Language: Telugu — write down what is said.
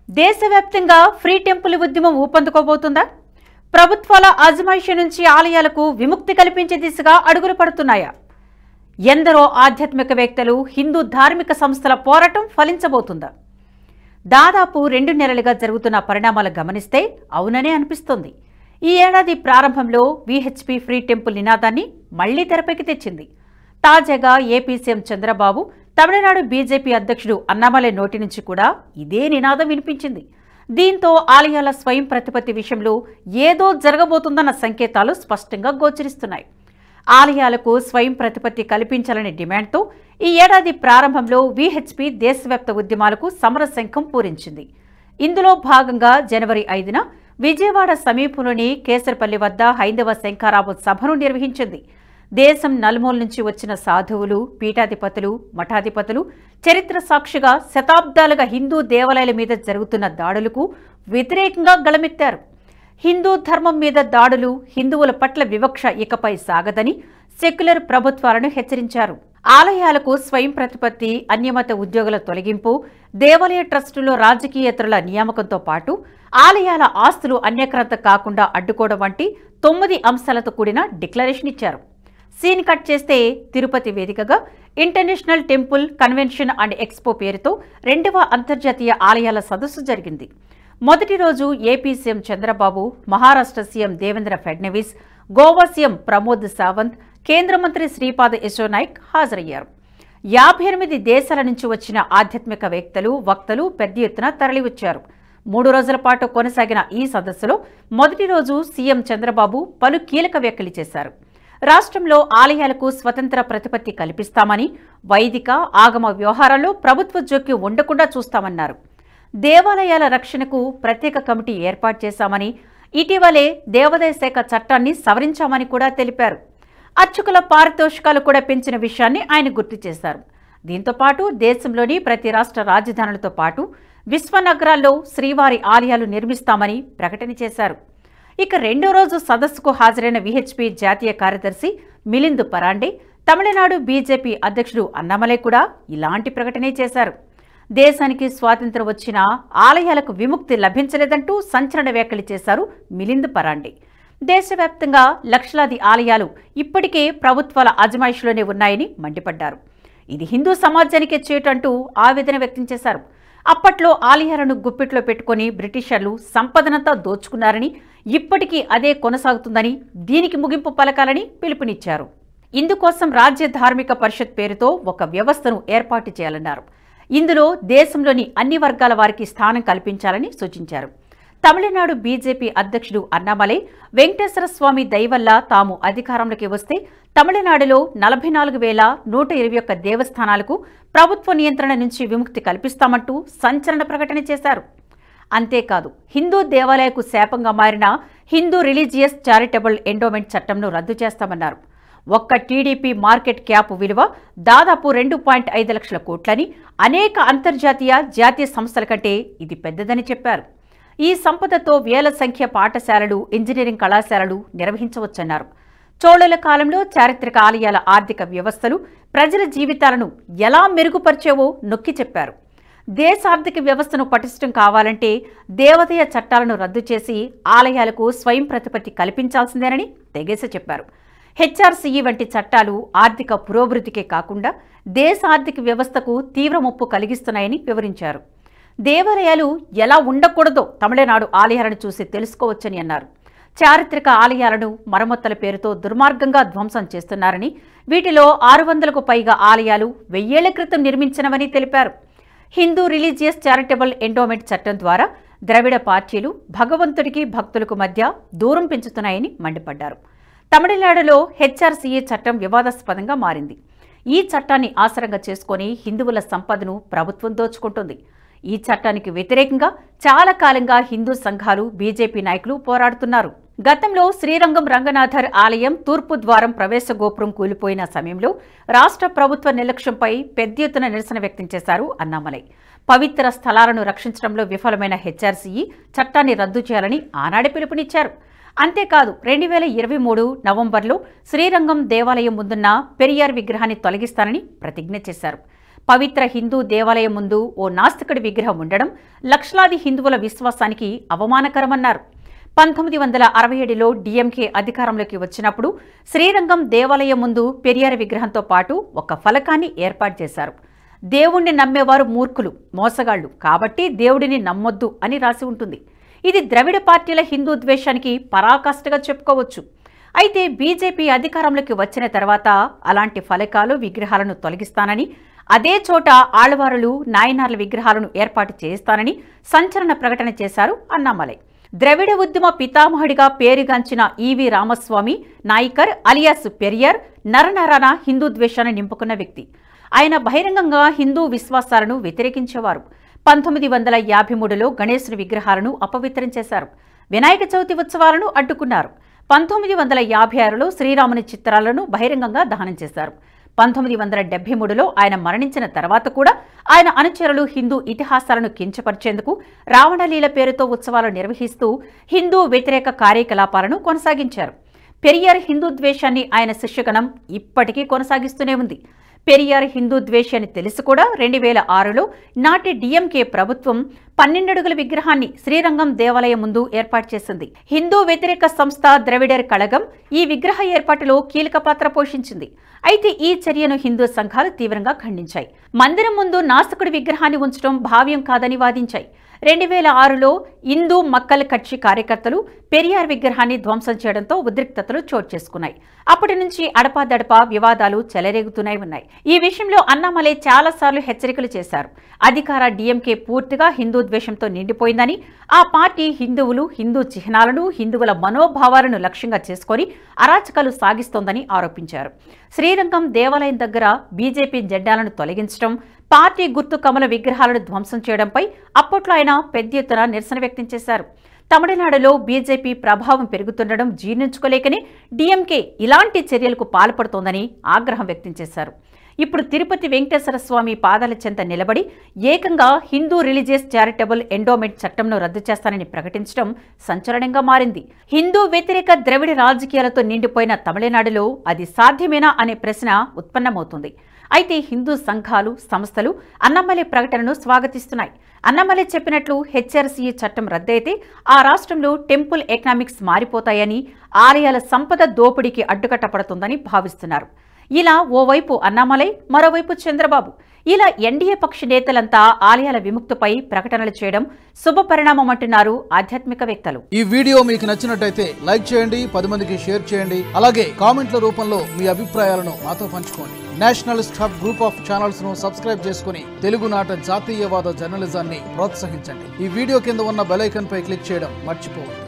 దేశవ్యాప్తంగా ఫ్రీ టెంపుల్ ఉద్యమం ఊపందుకోబోతుందా? ప్రభుత్వాల అజమాయిషీ నుంచి ఆలయాలకు విముక్తి కల్పించే దిశగా అడుగులు పడుతున్నాయా? ఎందరో ఆధ్యాత్మికవేత్తలు, హిందూ ధార్మిక సంస్థల పోరాటం ఫలించబోతుందా? దాదాపు 2 నెలలుగా జరుగుతున్న పరిణామాలు గమనిస్తే అవుననే అనిపిస్తోంది. ఈ ఏడాది ప్రారంభంలో విహెచ్పి ఫ్రీ టెంపుల్ నినాదాన్ని మళ్లీ తెరపైకి తెచ్చింది. తాజాగా AP CM Chandrababu, Tamil Nadu BJP అధ్యక్షుడు అన్నామలై నోటి నుంచి కూడా ఇదే నినాదం వినిపించింది. దీంతో ఆలయాల స్వయం ప్రతిపత్తి విషయంలో ఏదో జరగబోతుందన్న సంకేతాలు స్పష్టంగా గోచరిస్తున్నాయి. ఆలయాలకు స్వయం ప్రతిపత్తి కల్పించాలనే డిమాండ్తో ఈ ఏడాది ప్రారంభంలో విహెచ్పి దేశవ్యాప్త ఉద్యమాలకు సమరశంఖం పూరించింది. ఇందులో భాగంగా జనవరి 5న విజయవాడ సమీపంలోని కేసరపల్లి వద్ద హైందవ శంఖారావం సభను నిర్వహించింది. దేశం నలుమూల నుంచి వచ్చిన సాధువులు, పీఠాధిపతులు, మఠాధిపతులు చరిత్ర సాక్షిగా శతాబ్దాలుగా హిందూ దేవాలయాల మీద జరుగుతున్న దాడులకు వ్యతిరేకంగా గళమెత్తారు. హిందూ ధర్మం మీద దాడులు, హిందువుల పట్ల వివక్ష ఇకపై సాగదని సెక్యులర్ ప్రభుత్వాలను హెచ్చరించారు. ఆలయాలకు స్వయం ప్రతిపత్తి, అన్యమత ఉద్యోగుల తొలగింపు, దేవాలయ ట్రస్టులో రాజకీయేతరుల నియామకంతో పాటు ఆలయాల ఆస్తులు అన్యక్రాంత కాకుండా అడ్డుకోవడం వంటి 9 అంశాలతో కూడిన డిక్లరేషన్ ఇచ్చారు. సీన్ కట్ చేస్తే తిరుపతి వేదికగా international temple convention and expo పేరుతో 2వ అంతర్జాతీయ ఆలయాల సదస్సు జరిగింది. మొదటి రోజు AP CM Chandrababu, Maharashtra CM Devendra Fadnavis, Goa CM Pramod Sawant, కేంద్ర మంత్రి శ్రీపాద యశో నాయక్ హాజరయ్యారు. 58 దేశాల నుంచి వచ్చిన ఆధ్యాత్మికవేత్తలు, వక్తలు పెద్ద ఎత్తున తరలివచ్చారు. 3 రోజుల పాటు కొనసాగిన ఈ సదస్సులో మొదటి రోజు సీఎం చంద్రబాబు పలు కీలక వ్యాఖ్యలు చేశారు. రాష్ట్రంలో ఆలయాలకు స్వతంత్ర ప్రతిపత్తి కల్పిస్తామని, వైదిక ఆగమ వ్యవహారాల్లో ప్రభుత్వ జోక్యం ఉండకుండా చూస్తామన్నారు. దేవాలయాల రక్షణకు ప్రత్యేక కమిటీ ఏర్పాటు చేశామని, ఇటీవలే దేవాదాయ శాఖ చట్టాన్ని సవరించామని కూడా తెలిపారు. అర్చకుల పారితోషికాలు కూడా పెంచిన విషయాన్ని ఆయన గుర్తు చేశారు. దీంతో పాటు దేశంలోని ప్రతి రాష్ట్ర రాజధానులతో పాటు విశ్వనగరాల్లో శ్రీవారి ఆలయాలు నిర్మిస్తామని ప్రకటన చేశారు. ఇక రెండో రోజు సదస్సుకు హాజరైన విహెచ్పి జాతీయ కార్యదర్శి మిలింద్ పరాండే, తమిళనాడు బీజేపీ అధ్యక్షుడు అన్నామలై కూడా ఇలాంటి ప్రకటనే చేశారు. దేశానికి స్వాతంత్ర్యం వచ్చినా ఆలయాలకు విముక్తి లభించలేదంటూ సంచలన వ్యాఖ్యలు చేశారు మిలింద్ పరాండే. దేశవ్యాప్తంగా లక్షలాది ఆలయాలు ఇప్పటికే ప్రభుత్వాల అజమాయిషీలోనే ఉన్నాయని మండిపడ్డారు. ఇది హిందూ సమాజానికే చేటంటూ ఆవేదన వ్యక్తం చేశారు. అప్పట్లో ఆలయాలను గుప్పిట్లో పెట్టుకుని బ్రిటిషర్లు సంపదనంతా దోచుకున్నారని, ఇప్పటికీ అదే కొనసాగుతుందని, దీనికి ముగింపు పలకాలని పిలుపునిచ్చారు. ఇందుకోసం రాజ్య ధార్మిక పరిషత్ పేరుతో ఒక వ్యవస్థను ఏర్పాటు చేయాలన్నారు. ఇందులో దేశంలోని అన్ని వర్గాల వారికి స్థానం కల్పించాలని సూచించారు. తమిళనాడు బీజేపీ అధ్యక్షుడు అన్నామలై, వెంకటేశ్వర స్వామి దయవల్ల తాము అధికారంలోకి వస్తే తమిళనాడులో 44,121 దేవస్థానాలకు ప్రభుత్వ నియంత్రణ నుంచి విముక్తి కల్పిస్తామంటూ సంచలన ప్రకటన చేశారు. అంతేకాదు, హిందూ దేవాలయకు శాపంగా మారిన హిందూ రిలీజియస్ చారిటబుల్ ఎండోమెంట్ చట్టంను రద్దు చేస్తామన్నారు. ఒక్క టీడీపీ మార్కెట్ క్యాప్ విలువ దాదాపు 2.5 లక్షల కోట్లని, అనేక అంతర్జాతీయ, జాతీయ సంస్థల కంటే ఇది పెద్దదని చెప్పారు. ఈ సంపదతో వేల సంఖ్య పాఠశాలలు, ఇంజనీరింగ్ కళాశాలలు నిర్వహించవచ్చన్నారు. చోళుల కాలంలో చారిత్రక ఆలయాల ఆర్థిక వ్యవస్థలు ప్రజల జీవితాలను ఎలా మెరుగుపరిచేవో నొక్కి చెప్పారు. దేశ ఆర్థిక వ్యవస్థను పటిష్టం కావాలంటే దేవాదాయ చట్టాలను రద్దు చేసి ఆలయాలకు స్వయం ప్రతిపత్తి కల్పించాల్సిందేనని తెగేసి చెప్పారు. హెచ్ఆర్సీఈ వంటి చట్టాలు ఆర్థిక పురోభివృద్ధికే కాకుండా దేశ ఆర్థిక వ్యవస్థకు తీవ్ర ముప్పు కలిగిస్తున్నాయని వివరించారు. దేవాలయాలు ఎలా ఉండకూడదో తమిళనాడు ఆలయాలను చూసి తెలుసుకోవచ్చని అన్నారు. చారిత్రక ఆలయాలను మరమ్మతుల పేరుతో దుర్మార్గంగా ధ్వంసం చేస్తున్నారని, వీటిలో 600కు పైగా ఆలయాలు 1000 ఏళ్ల క్రితం నిర్మించినవని తెలిపారు. హిందూ రిలీజియస్ చారిటబుల్ ఎండోమెంట్ చట్టం ద్వారా ద్రవిడ పార్టీలు భగవంతుడికి, భక్తులకు మధ్య దూరం పెంచుతున్నాయని మండిపడ్డారు. తమిళనాడులో హెచ్ఆర్సీఈ చట్టం వివాదాస్పదంగా మారింది. ఈ చట్టాన్ని ఆసరంగా చేసుకుని హిందువుల సంపదను ప్రభుత్వం దోచుకుంటుంది. ఈ చట్టానికి వ్యతిరేకంగా చాలా కాలంగా హిందూ సంఘాలు, బీజేపీ నాయకులు పోరాడుతున్నారు. గతంలో శ్రీరంగం రంగనాథర్ ఆలయం తూర్పు ద్వారం ప్రవేశ గోపురం కూలిపోయిన సమయంలో రాష్ట్ర ప్రభుత్వ నిర్లక్ష్యంపై పెద్ద ఎత్తున నిరసన వ్యక్తం చేశారు అన్నామలై. పవిత్ర స్థలాలను రక్షించడంలో విఫలమైన హెచ్ఆర్సీఈ చట్టాన్ని రద్దు చేయాలని ఆనాడే పిలుపునిచ్చారు. అంతేకాదు, 2023 నవంబర్లో శ్రీరంగం దేవాలయం ముందున్న పెరియార్ విగ్రహాన్ని తొలగిస్తానని ప్రతిజ్ఞ చేశారు. పవిత్ర హిందూ దేవాలయం ముందు ఓ నాస్తికుడి విగ్రహం ఉండడం లక్షలాది హిందువుల విశ్వాసానికి అవమానకరమన్నారు. 1967లో డీఎంకే అధికారంలోకి వచ్చినప్పుడు శ్రీరంగం దేవాలయం ముందు పెరియార్ విగ్రహంతో పాటు ఒక ఫలకాన్ని ఏర్పాటు చేశారు. దేవుణ్ణి నమ్మేవారు మూర్ఖులు, మోసగాళ్లు, కాబట్టి దేవుడిని నమ్మొద్దు అని రాసి ఉంటుంది. ఇది ద్రవిడ పార్టీల హిందూ ద్వేషానికి పరాకాష్ఠగా చెప్పుకోవచ్చు. అయితే బీజేపీ అధికారంలోకి వచ్చిన తర్వాత అలాంటి ఫలకాలు, విగ్రహాలను తొలగిస్తానని, అదే చోట ఆళ్వారులు, నాయనార్ల విగ్రహాలను ఏర్పాటు చేస్తానని సంచలన ప్రకటన చేశారు అన్నామలై. ద్రవిడ ఉద్యమ పితామహుడిగా పేరుగాంచిన ఈవి రామస్వామి నాయికర్ అలియాస్ పెరియార్ నరనరాన హిందూ ద్వేషాన్ని నింపుకున్న వ్యక్తి. ఆయన బహిరంగంగా హిందూ విశ్వాసాలను వ్యతిరేకించేవారు. 1953లో గణేశుని విగ్రహాలను అపవిత్రం చేశారు. వినాయక చవితి ఉత్సవాలను అడ్డుకున్నారు. 1956లో శ్రీరాముని చిత్రాలను బహిరంగంగా దహనం చేశారు. 1973లో ఆయన మరణించిన తర్వాత కూడా ఆయన అనుచరులు హిందూ ఇతిహాసాలను కించపరిచేందుకు రావణలీల పేరుతో ఉత్సవాలు నిర్వహిస్తూ హిందూ వ్యతిరేక కార్యకలాపాలను కొనసాగించారు. పెరియార్ హిందూ ద్వేషాన్ని ఆయన శిష్యగణం ఇప్పటికీ కొనసాగిస్తూనే ఉంది. పెరియార్ హిందూ ద్వేషి అని తెలిసి కూడా 2006లో నాటి డీఎంకే ప్రభుత్వం 12 అడుగుల విగ్రహాన్ని శ్రీరంగం దేవాలయం ముందు ఏర్పాటు చేసింది. హిందూ వ్యతిరేక సంస్థ ద్రవిడర్ కళగం ఈ విగ్రహ ఏర్పాటులో కీలక పాత్ర పోషించింది. అయితే ఈ చర్యను హిందూ సంఘాలు తీవ్రంగా ఖండించాయి. మందిరం ముందు నాస్తికుడి విగ్రహాన్ని ఉంచడం భావ్యం కాదని వాదించాయి. 2006లో హిందూ మక్కల్ కక్షి కార్యకర్తలు పెరియార్ విగ్రహాన్ని ధ్వంసం చేయడంతో ఉద్రిక్తతలు చోటు చేసుకున్నాయి. అప్పటి నుంచి అడపాదడపా వివాదాలు చెలరేగుతూనే ఉన్నాయి. ఈ విషయంలో అన్నామలై చాలాసార్లు హెచ్చరికలు చేశారు. అధికార డీఎంకే పూర్తిగా హిందూ ద్వేషంతో నిండిపోయిందని, ఆ పార్టీ హిందువులు, హిందూ చిహ్నాలను, హిందువుల మనోభావాలను లక్ష్యంగా చేసుకుని అరాచకాలు సాగిస్తోందని ఆరోపించారు. శ్రీరంగం దేవాలయం దగ్గర బీజేపీ జెండాలను తొలగించడం, పార్టీ గుర్తు కమల విగ్రహాలను ధ్వంసం చేయడంపై అప్పట్లో ఆయన పెద్ద ఎత్తున నిరసన వ్యక్తం చేశారు. తమిళనాడులో బీజేపీ ప్రభావం పెరుగుతుండడం జీర్ణించుకోలేకనే డీఎంకే ఇలాంటి చర్యలకు పాల్పడుతోందని ఆగ్రహం వ్యక్తం చేశారు. ఇప్పుడు తిరుపతి వెంకటేశ్వర స్వామి పాదాల చెంత నిలబడి ఏకంగా హిందూ రిలీజియస్ చారిటబుల్ ఎండోమెంట్ చట్టంను రద్దు చేస్తానని ప్రకటించడం సంచలనంగా మారింది. హిందూ వ్యతిరేక ద్రవిడ రాజకీయాలతో నిండిపోయిన తమిళనాడులో అది సాధ్యమేనా అనే ప్రశ్న ఉత్పన్నమవుతుంది. అయితే హిందూ సంఘాలు, సంస్థలు అన్నామలై ప్రకటనను స్వాగతిస్తున్నాయి. అన్నామలై చెప్పినట్లు హెచ్ఆర్సీఈ చట్టం రద్దయితే ఆ రాష్ట్రంలో టెంపుల్ ఎకనామిక్స్ మారిపోతాయని, ఆలయాల సంపద దోపిడీకి అడ్డుకట్టపడుతుందని భావిస్తున్నారు. ఇలా ఓవైపు అన్నామలై, మరోవైపు చంద్రబాబు, ఇలా ఎన్డీఏ పక్ష నేతలంతా ఆలయాల విముక్తిపై ప్రకటనలు చేయడం శుభపరిణామం అంటున్నారు ఆధ్యాత్మికవేత్తలు. ఈ వీడియో మీకు నచ్చినట్టయితే లైక్ చేయండి, 10 మందికి షేర్ చేయండి. అలాగే కామెంట్ల రూపంలో మీ అభిప్రాయాలను మాతో పంచుకోండి. Nationalist hub group of channels ను సబ్స్క్రైబ్ చేసుకుని తెలుగునాట జాతీయవాద జర్నలిజాన్ని ప్రోత్సహించండి. ఈ వీడియో కింద ఉన్న బెల్ ఐకాన్ పై క్లిక్ చేయడం మర్చిపోవద్దు.